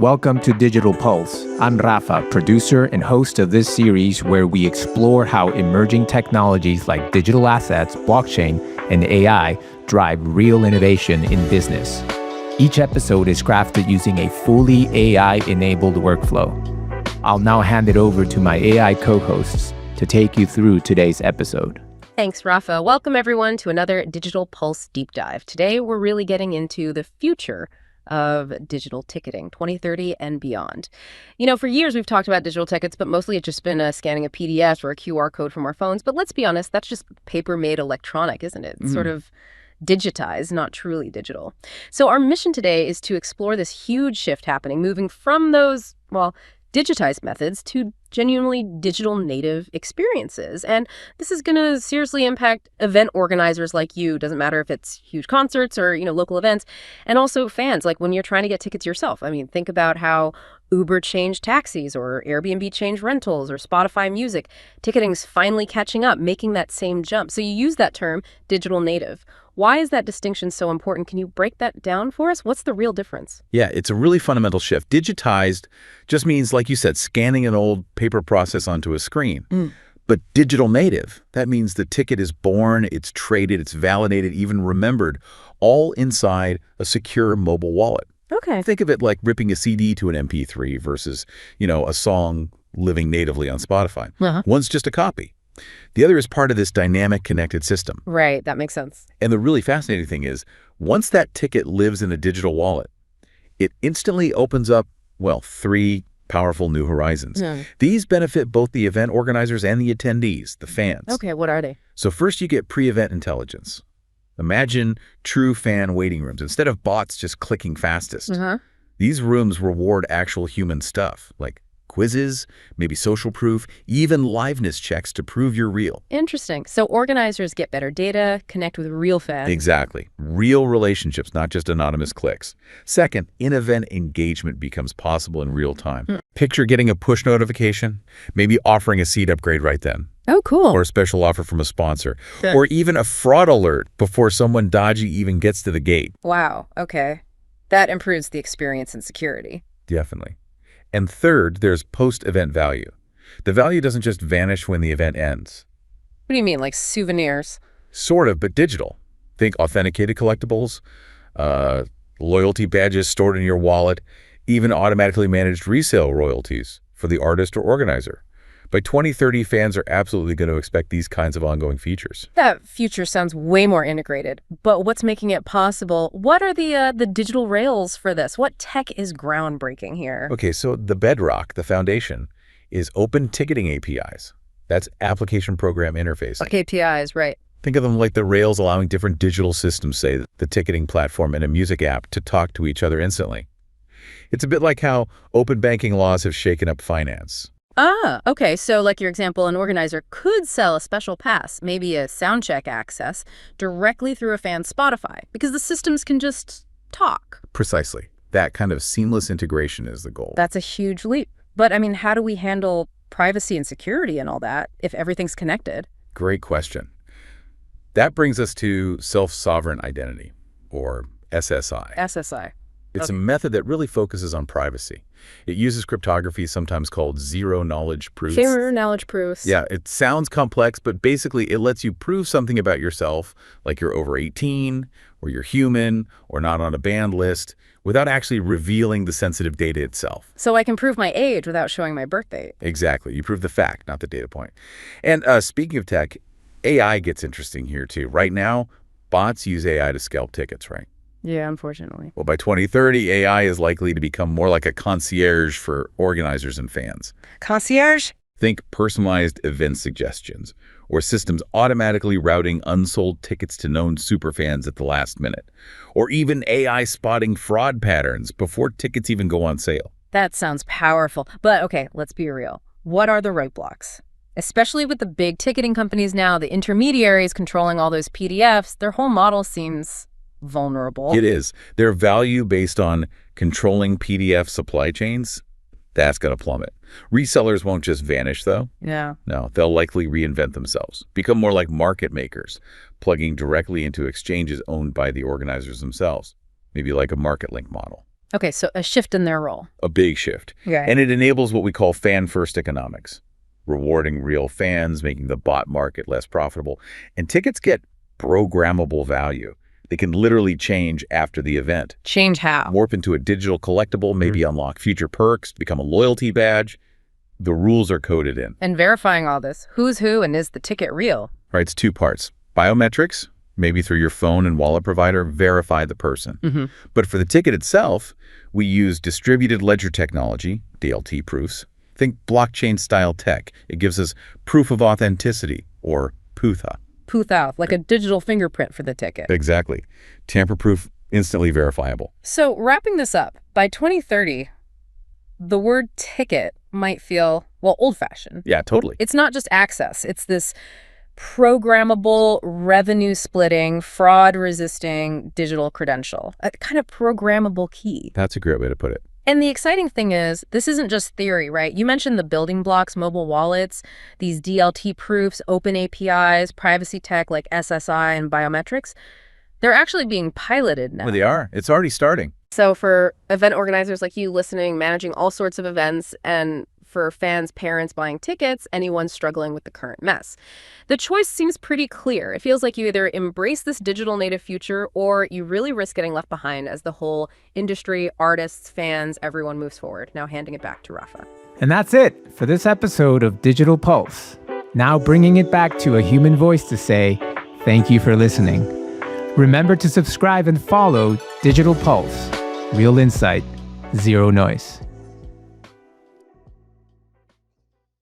Welcome to Digital Pulse. I'm Rafa, producer and host of this series where we explore how emerging technologies like digital assets, blockchain, and AI drive real innovation in business. Each episode is crafted using a fully AI-enabled workflow. I'll now hand it over to my AI co-hosts to take you through today's episode. Thanks, Rafa. Welcome, everyone, to another Digital Pulse Deep Dive. Today, we're really getting into the future of digital ticketing, 2030 and beyond. You know, for years, we've talked about digital tickets, but mostly it's just been scanning a PDF or a QR code from our phones. But let's be honest, that's just paper-made electronic, isn't it? It's sort of digitized, not truly digital. So our mission today is to explore this huge shift happening, moving from those, digitized methods to genuinely digital native experiences. And this is going to seriously impact event organizers like you. Doesn't matter if it's huge concerts or, local events, and also fans, like when you're trying to get tickets yourself. I mean, think about how Uber changed taxis or Airbnb changed rentals or Spotify music. Ticketing's finally catching up, making that same jump. So you use that term, digital native. Why is that distinction so important? Can you break that down for us? What's the real difference? Yeah, it's a really fundamental shift. Digitized just means, like you said, scanning an old paper process onto a screen. But digital native, that means the ticket is born, it's traded, it's validated, even remembered, all inside a secure mobile wallet. Okay. Think of it like ripping a CD to an MP3 versus, a song living natively on Spotify. One's just a copy. The other is part of this dynamic connected system. Right, that makes sense. And the really fascinating thing is, once that ticket lives in a digital wallet, it instantly opens up, three powerful new horizons. These benefit both the event organizers and the attendees, the fans. Okay, what are they? So first you get pre-event intelligence. Imagine true fan waiting rooms. Instead of bots just clicking fastest, these rooms reward actual human stuff, like quizzes, maybe social proof, even liveness checks to prove you're real. Interesting. So organizers get better data, connect with real fans. Exactly. Real relationships, not just anonymous clicks. Second, in-event engagement becomes possible in real time. Picture getting a push notification, maybe offering a seat upgrade right then. Oh, cool. Or a special offer from a sponsor. Or even a fraud alert before someone dodgy even gets to the gate. Wow. Okay. That improves the experience and security. Definitely. And third, there's post-event value. The value doesn't just vanish when the event ends. What do you mean, like souvenirs? Sort of, but digital. Think authenticated collectibles, loyalty badges stored in your wallet, even automatically managed resale royalties for the artist or organizer. By 2030, fans are absolutely going to expect these kinds of ongoing features. That future sounds way more integrated, but what's making it possible? What are the digital rails for this? What tech is groundbreaking here? Okay, so the bedrock, the foundation, is open ticketing APIs. That's application program interface. APIs, right. Think of them like the rails allowing different digital systems, say the ticketing platform and a music app, to talk to each other instantly. It's a bit like how open banking laws have shaken up finance. Okay. So like your example, an organizer could sell a special pass, maybe a soundcheck access, directly through a fan's Spotify, because the systems can just talk. Precisely. That kind of seamless integration is the goal. That's a huge leap. But I mean, how do we handle privacy and security and all that if everything's connected? Great question. That brings us to self-sovereign identity, or SSI. SSI. It's a method that really focuses on privacy. It uses cryptography, sometimes called zero-knowledge proofs. Zero-knowledge proofs. Yeah, it sounds complex, but basically it lets you prove something about yourself, like you're over 18, or you're human, or not on a banned list, without actually revealing the sensitive data itself. So I can prove my age without showing my birth date. Exactly. You prove the fact, not the data point. And speaking of tech, AI gets interesting here too. Right now, bots use AI to scalp tickets, right? Yeah, unfortunately. Well, by 2030, AI is likely to become more like a concierge for organizers and fans. Concierge? Think personalized event suggestions, or systems automatically routing unsold tickets to known superfans at the last minute, or even AI spotting fraud patterns before tickets even go on sale. That sounds powerful. But okay, let's be real. What are the roadblocks? Especially with the big ticketing companies now, the intermediaries controlling all those PDFs, their whole model seems vulnerable. It is. Their value based on controlling PDF supply chains, that's going to plummet. Resellers won't just vanish, though. Yeah. No, they'll likely reinvent themselves, become more like market makers, plugging directly into exchanges owned by the organizers themselves, maybe like a market link model. Okay, so a shift in their role. A big shift. Okay. And it enables what we call fan-first economics, rewarding real fans, making the bot market less profitable. And tickets get programmable value. They can literally change after the event. Change how? Warp into a digital collectible, maybe unlock future perks, become a loyalty badge. The rules are coded in. And verifying all this, who's who and is the ticket real? Right, it's two parts. Biometrics, maybe through your phone and wallet provider, verify the person. But for the ticket itself, we use distributed ledger technology, DLT proofs. Think blockchain-style tech. It gives us proof of authenticity, or PUTHA. PUTHA, like a digital fingerprint for the ticket. Exactly. Tamper-proof, instantly verifiable. So wrapping this up, by 2030, the word ticket might feel, well, old-fashioned. Yeah, totally. It's not just access. It's this programmable, revenue-splitting, fraud-resisting digital credential, a kind of programmable key. That's a great way to put it. And the exciting thing is, this isn't just theory, right? You mentioned the building blocks, mobile wallets, these DLT proofs, open APIs, privacy tech like SSI and biometrics. They're actually being piloted now. Well, they are. It's already starting. So for event organizers like you listening, managing all sorts of events, and for fans, parents buying tickets, anyone struggling with the current mess, the choice seems pretty clear. It feels like you either embrace this digital native future or you really risk getting left behind as the whole industry, artists, fans, everyone moves forward. Now handing it back to Rafa. And that's it for this episode of Digital Pulse. Now bringing it back to a human voice to say, thank you for listening. Remember to subscribe and follow Digital Pulse. Real insight, zero noise.